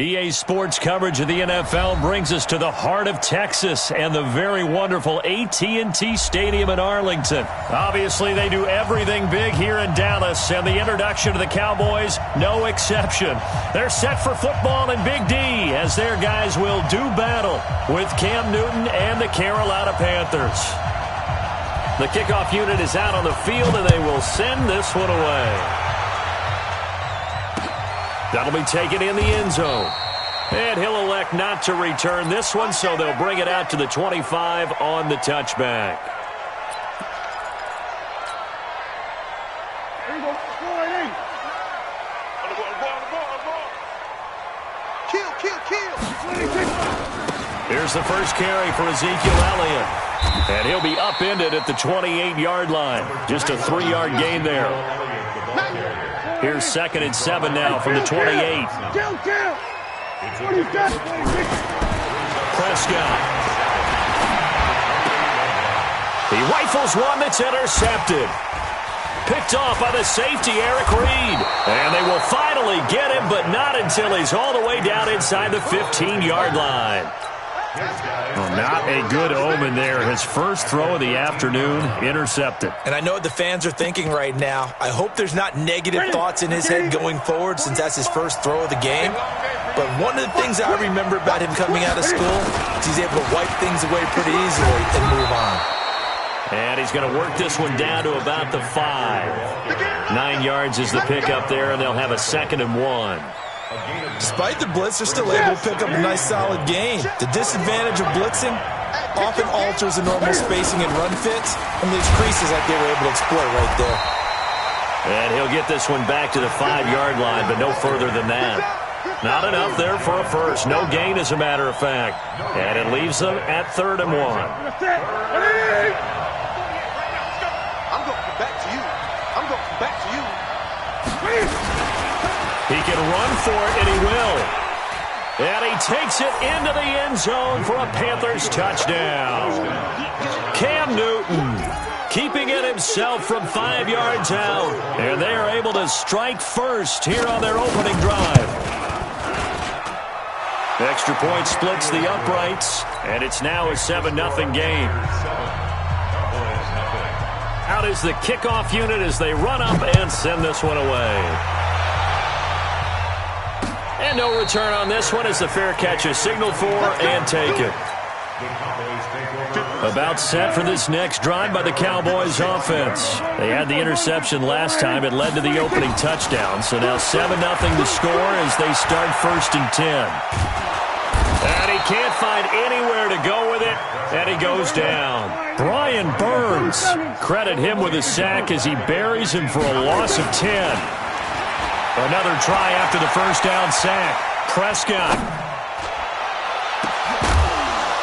EA Sports coverage of the NFL brings us to the heart of Texas and the very wonderful AT&T Stadium in Arlington. Obviously, they do everything big here in Dallas, and the introduction to the Cowboys, no exception. They're set for football in Big D as their guys will do battle with Cam Newton and the Carolina Panthers. The kickoff unit is out on the field, and they will send this one away. That'll be taken in the end zone. And he'll elect not to return this one, so they'll bring it out to the 25 on the touchback. Here's the first carry for Ezekiel Elliott. And he'll be upended at the 28-yard line. Just a 3-yard gain there. Here's 2nd and 7 now from the 28. Prescott. He rifles one that's intercepted. Picked off by the safety, Eric Reed. And they will finally get him, but not until he's all the way down inside the 15-yard line. Well, not a good omen there. His first throw of the afternoon intercepted. And I know what the fans are thinking right now. I hope there's not negative thoughts in his head going forward since that's his first throw of the game. But one of the things I remember about him coming out of school is he's able to wipe things away pretty easily and move on. And he's going to work this one down to about the 5. 9 yards is the pickup there, and they'll have a 2nd and 1. Despite the blitz, they're still able to pick up a nice, solid gain. The disadvantage of blitzing often alters the normal spacing and run fits and leaves creases like they were able to exploit right there. And he'll get this one back to the 5-yard line, but no further than that. Not enough there for a first. No gain, as a matter of fact. And it leaves them at 3rd and 1. I'm going to come back to you. I'm going to come back to you. He can run for it, and he will. And he takes it into the end zone for a Panthers touchdown. Cam Newton keeping it himself from 5 yards out. And they are able to strike first here on their opening drive. Extra point splits the uprights, and it's now a 7-0 game. Out is the kickoff unit as they run up and send this one away. And no return on this one as the fair catch is signaled for and taken. About set for this next drive by the Cowboys offense. They had the interception last time. It led to the opening touchdown. So now 7-0 to score as they start 1st and 10. And he can't find anywhere to go with it. And he goes down. Brian Burns. Credit him with a sack as he buries him for a loss of 10. Another try after the first down sack. Prescott.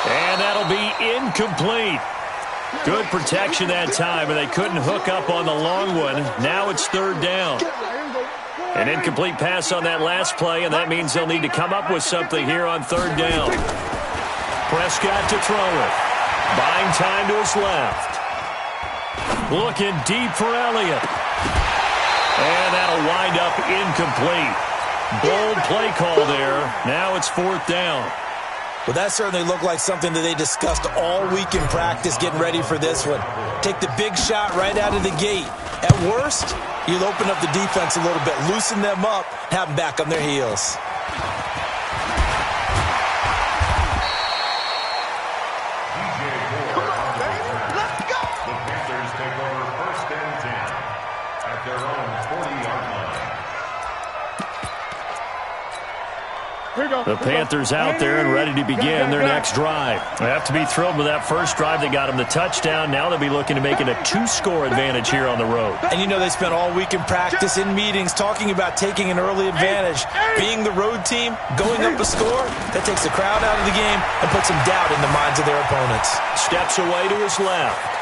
And that'll be incomplete. Good protection that time, and they couldn't hook up on the long one. Now it's 3rd down. An incomplete pass on that last play, and that means they'll need to come up with something here on 3rd down. Prescott to throw it. Buying time to his left. Looking deep for Elliott. And that'll wind up incomplete. Bold play call there. Now it's 4th down. Well, that certainly looked like something that they discussed all week in practice getting ready for this one. Take the big shot right out of the gate. At worst, you'll open up the defense a little bit, loosen them up, have them back on their heels. The Panthers out there and ready to begin their next drive. They have to be thrilled with that first drive that got them the touchdown. Now they'll be looking to make it a 2-score advantage here on the road. And you know they spent all week in practice, in meetings, talking about taking an early advantage. Being the road team, going up a score, that takes the crowd out of the game and puts some doubt in the minds of their opponents. Steps away to his left.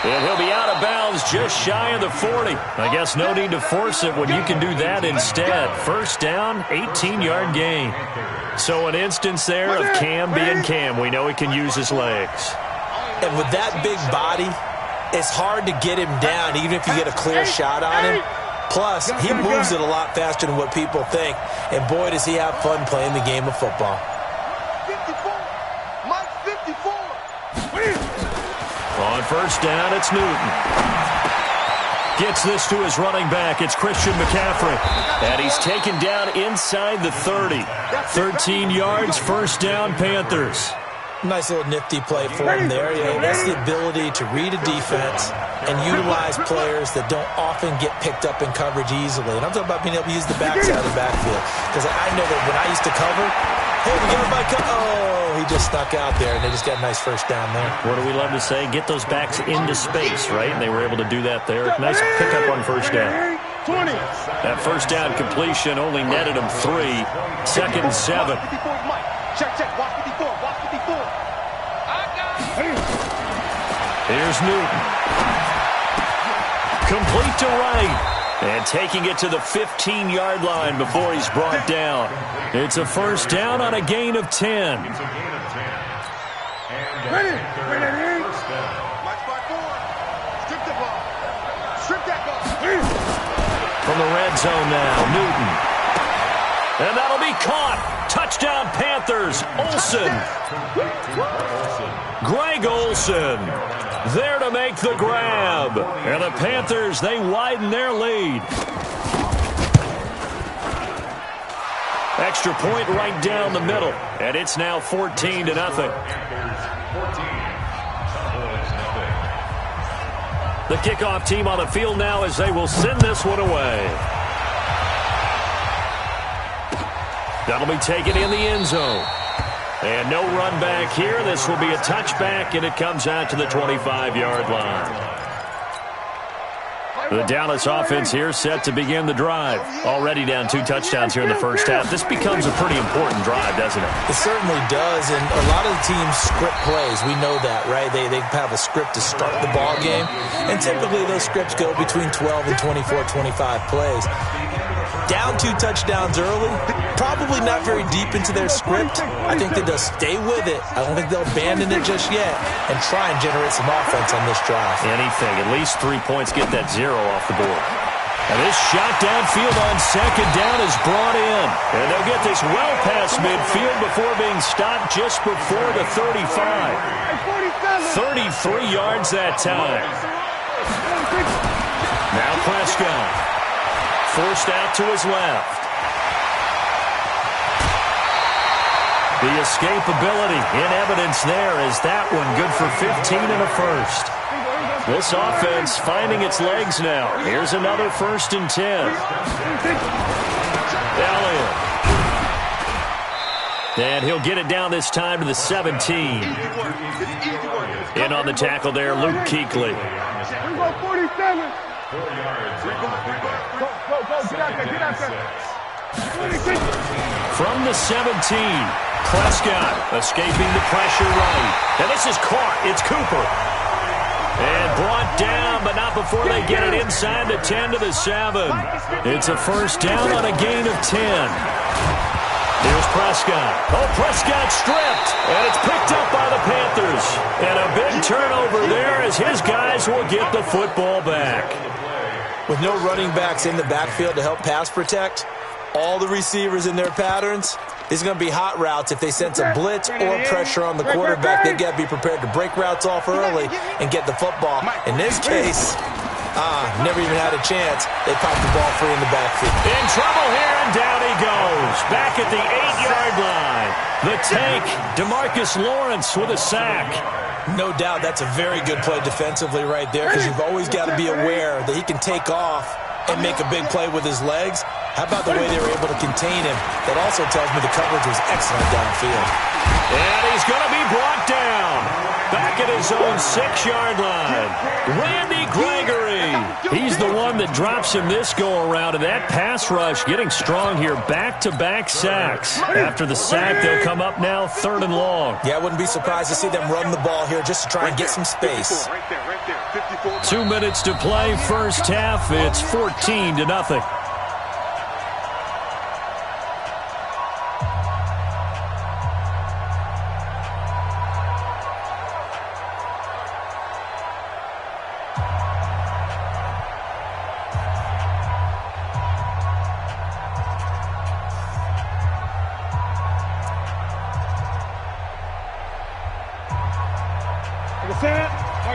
And he'll be out of bounds just shy of the 40. I guess no need to force it when you can do that instead. First down, 18-yard gain. So an instance there of Cam being Cam. We know he can use his legs. And with that big body, it's hard to get him down even if you get a clear shot on him. Plus, he moves it a lot faster than what people think. And boy, does he have fun playing the game of football. 54. Mike 54. On first down, it's Newton. Gets this to his running back. It's Christian McCaffrey. And he's taken down inside the 30. 13 yards, first down, Panthers. Nice little nifty play for him there. Yeah, that's the ability to read a defense and utilize players that don't often get picked up in coverage easily. And I'm talking about being able to use the backside of the backfield. Because I know that when I used to cover, hey, we got my oh, he just stuck out there, and they just got a nice first down there. What do we love to say? Get those backs into space, right? And they were able to do that there. Nice pickup on first down. 20. That first down completion only netted him 3. Second and 7. Check, check. Watch 54. Watch 54. Here's Newton. Complete to right. And taking it to the 15-yard line before he's brought down. It's a first down on a gain of 10. March by 4. Strip the ball. Strip that ball. From the red zone now, Newton. And that'll be caught. Touchdown, Panthers. Olsen. Greg Olsen there to make the grab. And the Panthers, they widen their lead. Extra point right down the middle. And it's now 14-0. The kickoff team on the field now as they will send this one away. That'll be taken in the end zone. And no run back here. This will be a touchback, and it comes out to the 25-yard line. The Dallas offense here set to begin the drive. Already down 2 touchdowns here in the first half. This becomes a pretty important drive, doesn't it? It certainly does, and a lot of the teams script plays. We know that, right? They have a script to start the ball game, and typically those scripts go between 12 and 24, 25 plays. Down 2 touchdowns early, probably not very deep into their script. I think that they'll stay with it. I don't think they'll abandon it just yet and try and generate some offense on this drive. Anything. At least 3 points, get that 0 off the board. And this shot downfield on second down is brought in. And they'll get this well past midfield before being stopped just before the 35. 33 yards that time. Now Prescott. Forced out to his left. The escapability in evidence there as that one good for 15 and a first. This offense finding its legs now. Here's another 1st and 10. Elliott. And he'll get it down this time to the 17. In on the tackle there, Luke Kuechly. From the 17, Prescott escaping the pressure right. And this is caught. It's Cooper. And brought down, but not before they get it inside the 10 to the 7. It's a first down on a gain of 10. Here's Prescott. Oh, Prescott stripped. And it's picked up by the Panthers. And a big turnover there as his guys will get the football back. With no running backs in the backfield to help pass protect, all the receivers in their patterns, these are going to be hot routes. If they sense a blitz or pressure on the quarterback, they've got to be prepared to break routes off early and get the football. In this case, never even had a chance. They popped the ball free in the backfield. In trouble here, and down he goes. Back at the 8-yard line. The tank, DeMarcus Lawrence with a sack. No doubt that's a very good play defensively right there because you've always got to be aware that he can take off and make a big play with his legs. How about the way they were able to contain him? That also tells me the coverage was excellent downfield. And he's going to be brought down. Back at his own 6-yard line. Randy Gregory. He's the one that drops him this go-around. And that pass rush getting strong here. Back-to-back sacks. After the sack, they'll come up now 3rd and long. Yeah, I wouldn't be surprised to see them run the ball here just to try and get some space. 2 minutes to play, first half. It's 14-0.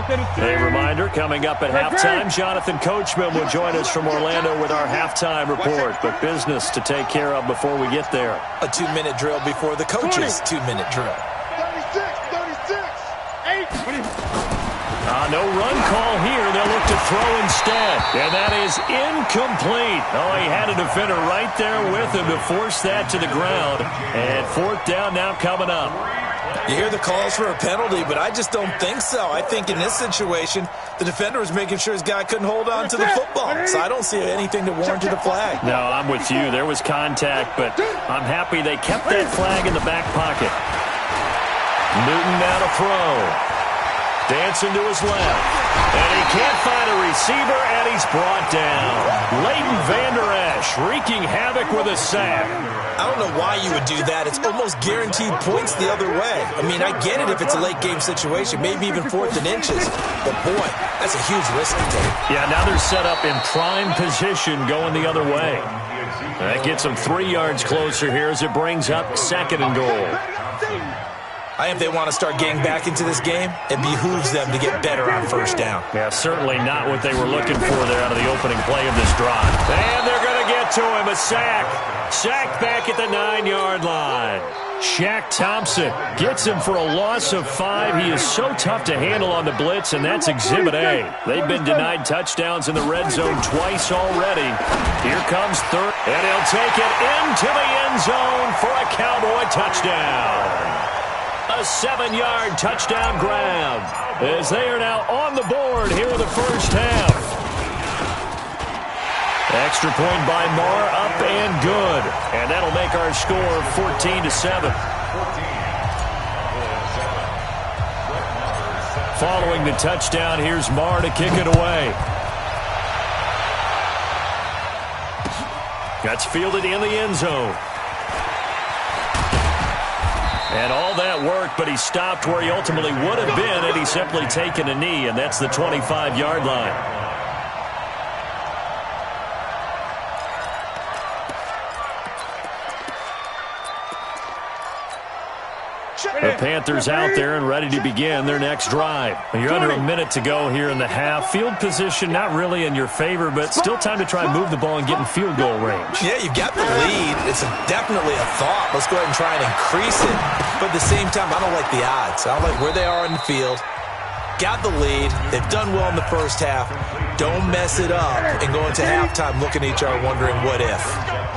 A reminder, coming up at halftime, Jonathan Coachman will join us from Orlando with our halftime report. But business to take care of before we get there. A 2-minute drill before the coach's 2-minute drill. 36. No run call here. They'll look to throw instead. And that is incomplete. Oh, he had a defender right there with him to force that to the ground. And fourth down now coming up. You hear the calls for a penalty, but I just don't think so. I think in this situation, the defender was making sure his guy couldn't hold on to the football. So I don't see anything to warrant a flag. No, I'm with you. There was contact, but I'm happy they kept that flag in the back pocket. Newton now to throw. Dancing to his left. And he can't find a receiver, and he's brought down. Leighton Vander Esch wreaking havoc with a sack. I don't know why you would do that. It's almost guaranteed points the other way. I mean, I get it if it's a late-game situation, maybe even 4th and inches. But, boy, that's a huge risk to take. Yeah, now they're set up in prime position going the other way. That gets them 3 yards closer here as it brings up 2nd and goal. I think if they want to start getting back into this game, it behooves them to get better on first down. Yeah, certainly not what they were looking for there out of the opening play of this drive. And they're going to get to him, a sack. Sacked back at the 9-yard line. Shaq Thompson gets him for a loss of 5. He is so tough to handle on the blitz, and that's Exhibit A. They've been denied touchdowns in the red zone twice already. Here comes third, and he'll take it into the end zone for a Cowboy touchdown. A 7-yard touchdown grab as they are now on the board here in the first half. Extra point by Marr, up and good. And that'll make our score 14-7. Following the touchdown, here's Marr to kick it away. That's fielded in the end zone. And all that work, but he stopped where he ultimately would have been had he simply taken a knee, and that's the 25-yard line. The Panthers out there and ready to begin their next drive. You're under a minute to go here in the half. Field position not really in your favor, but still time to try and move the ball and get in field goal range. Yeah, you've got the lead. It's definitely a thought. Let's go ahead and try and increase it. But at the same time, I don't like the odds. I don't like where they are in the field. Got the lead. They've done well in the first half. Don't mess it up and go into halftime looking at each other wondering what if.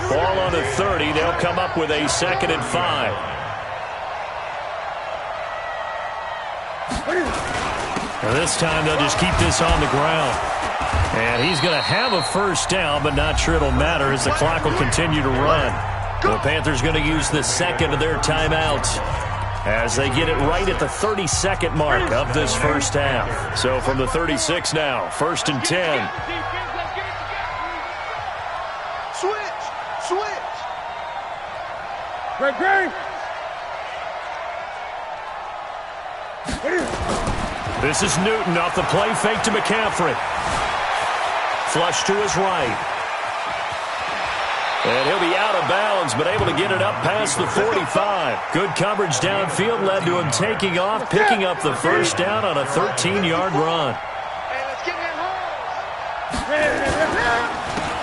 Ball on the 30. They'll come up with a 2nd and 5. And this time they'll just keep this on the ground. And he's going to have a first down, but not sure it'll matter as the clock will continue to run. The Panthers going to use the second of their timeouts as they get it right at the 32nd mark of this first half. So from the 36 now, 1st and 10. Switch. Great. This is Newton off the play fake to McCaffrey. Flush to his right. And he'll be out of bounds, but able to get it up past the 45. Good coverage downfield led to him taking off, picking up the first down on a 13-yard run.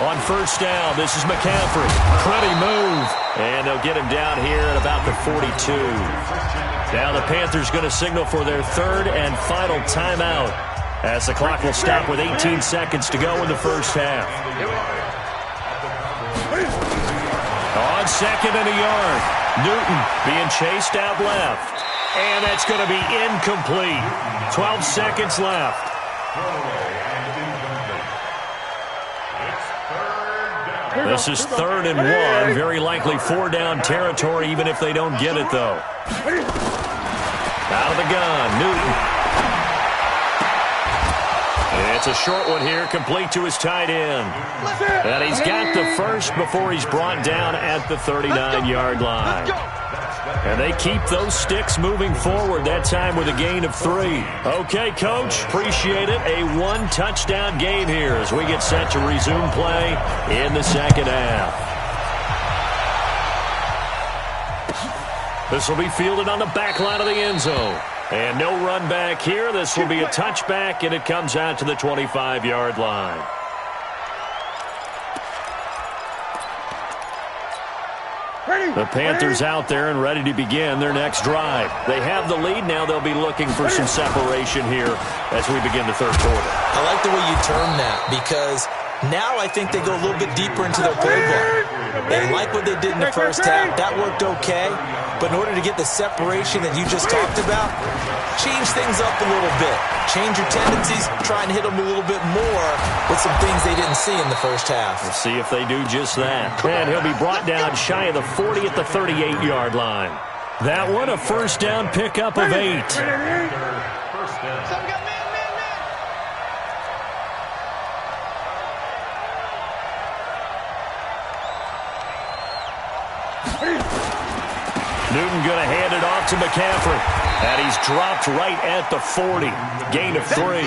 On first down, this is McCaffrey. Pretty move. And they'll get him down here at about the 42. Now the Panthers going to signal for their 3rd and final timeout as the clock will stop with 18 seconds to go in the first half. On 2nd and a yard, Newton being chased out left. And that's going to be incomplete. 12 seconds left. This is 3rd and 1. Very likely 4-down territory, even if they don't get it, though. Out of the gun, Newton. It's a short one here, complete to his tight end. And he's got the first before he's brought down at the 39-yard line. And they keep those sticks moving forward, that time with a gain of 3. Okay, Coach, appreciate it. A 1-touchdown game here as we get set to resume play in the second half. This will be fielded on the back line of the end zone. And no run back here. This will be a touchback, and it comes out to the 25-yard line. The Panthers out there and ready to begin their next drive. They have the lead. Now they'll be looking for some separation here as we begin the third quarter. I like the way you term that because now I think they go a little bit deeper into their playbook. They like what they did in the first half. That worked okay. But in order to get the separation that you just talked about, change things up a little bit. Change your tendencies. Try and hit them a little bit more with some things they didn't see in the first half. We'll see if they do just that. And he'll be brought down shy of the 40 at the 38-yard line. That one, a first down pickup of 8. Newton going to hand it off to McCaffrey. And he's dropped right at the 40. Gain of 3.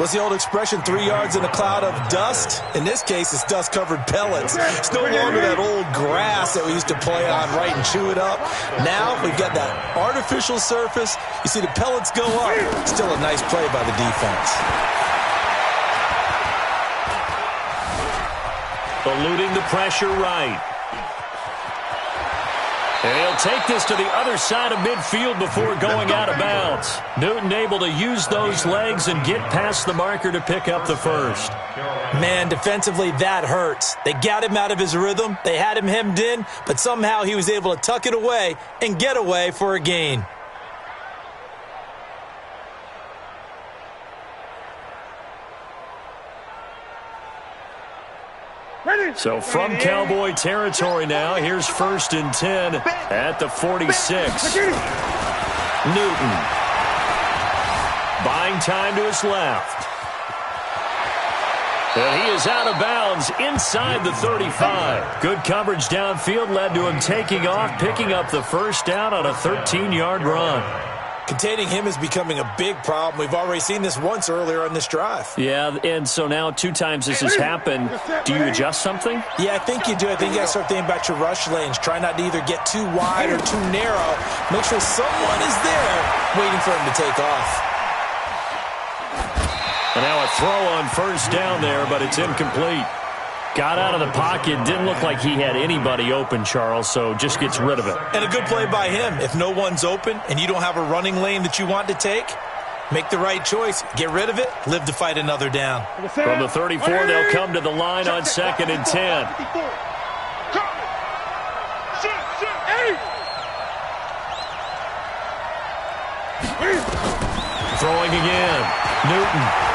What's the old expression, 3 yards in a cloud of dust? In this case, it's dust-covered pellets. It's no longer that old grass that we used to play on, right, and chew it up. Now we've got that artificial surface. You see the pellets go up. Still a nice play by the defense. Eluding the pressure right. And he'll take this to the other side of midfield before going out of bounds. Newton able to use those legs and get past the marker to pick up the first. Man, defensively, that hurts. They got him out of his rhythm. They had him hemmed in, but somehow he was able to tuck it away and get away for a gain. So from Cowboy territory now, here's 1st and 10 at the 46. Newton. Buying time to his left. And he is out of bounds inside the 35. Good coverage downfield led to him taking off, picking up the first down on a 13-yard run. Containing him is becoming a big problem. We've already seen this once earlier on this drive. Yeah, and so now 2 times this has happened. Do you adjust something? Yeah, I think you do. I think you got to start thinking about your rush lanes. Try not to either get too wide or too narrow. Make sure someone is there waiting for him to take off. And now a throw on first down there, but it's incomplete. Got out of the pocket. Didn't look like he had anybody open, Charles, so just gets rid of it. And a good play by him. If no one's open and you don't have a running lane that you want to take, make the right choice. Get rid of it. Live to fight another down. From the 34, they'll come to the line on 2nd and 10. Throwing again. Newton.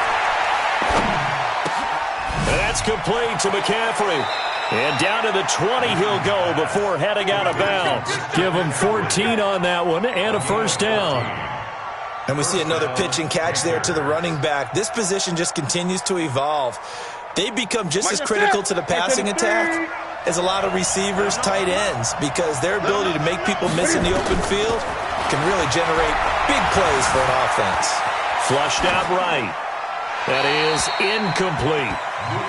And that's complete to McCaffrey. And down to the 20 he'll go before heading out of bounds. Give him 14 on that one and a first down. And we see another pitch and catch there to the running back. This position just continues to evolve. They become just as critical to the passing attack as a lot of receivers, tight ends, because their ability to make people miss in the open field can really generate big plays for an offense. Flushed out right. That is incomplete.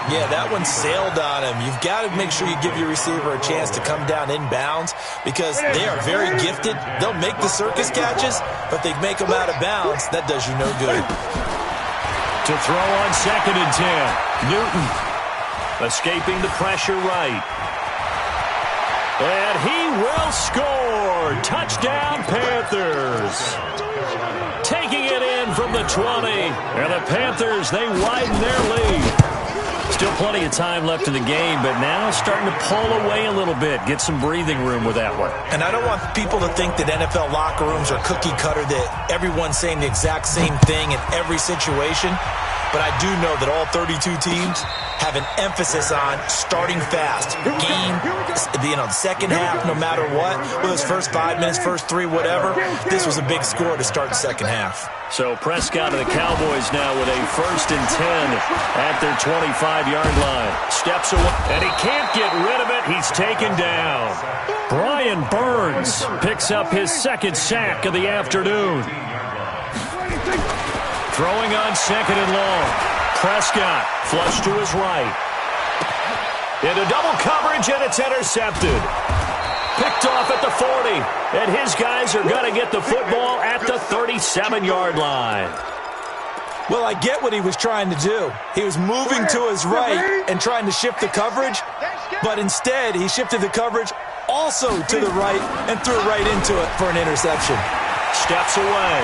Yeah, that one sailed on him. You've got to make sure you give your receiver a chance to come down inbounds because they are very gifted. They'll make the circus catches, but they make them out of bounds. That does you no good. To throw on 2nd and 10. Newton escaping the pressure right. And he will score. Touchdown, Panthers. Taking it in from the 20. And the Panthers, they widen their lead. Still plenty of time left in the game, but now starting to pull away a little bit. Get some breathing room with that one. And I don't want people to think that NFL locker rooms are cookie cutter, that everyone's saying the exact same thing in every situation. But I do know that all 32 teams have an emphasis on starting fast. Game, the second half, no matter what. Whether it's first 5 minutes, first 3, whatever. This was a big score to start the second half. So Prescott and the Cowboys now with a 1st and 10 at their 25-yard line. Steps away, and he can't get rid of it. He's taken down. Brian Burns picks up his 2nd sack of the afternoon. Throwing on 2nd and long. Prescott flush to his right. Into double coverage, and it's intercepted. Picked off at the 40. And his guys are going to get the football at the 37-yard line. Well, I get what he was trying to do. He was moving to his right and trying to shift the coverage, but instead he shifted the coverage also to the right and threw right into it for an interception. Steps away.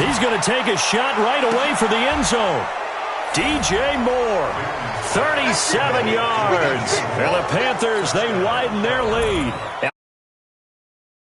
He's going to take a shot right away for the end zone. DJ Moore, 37 yards. And the Panthers, they widen their lead.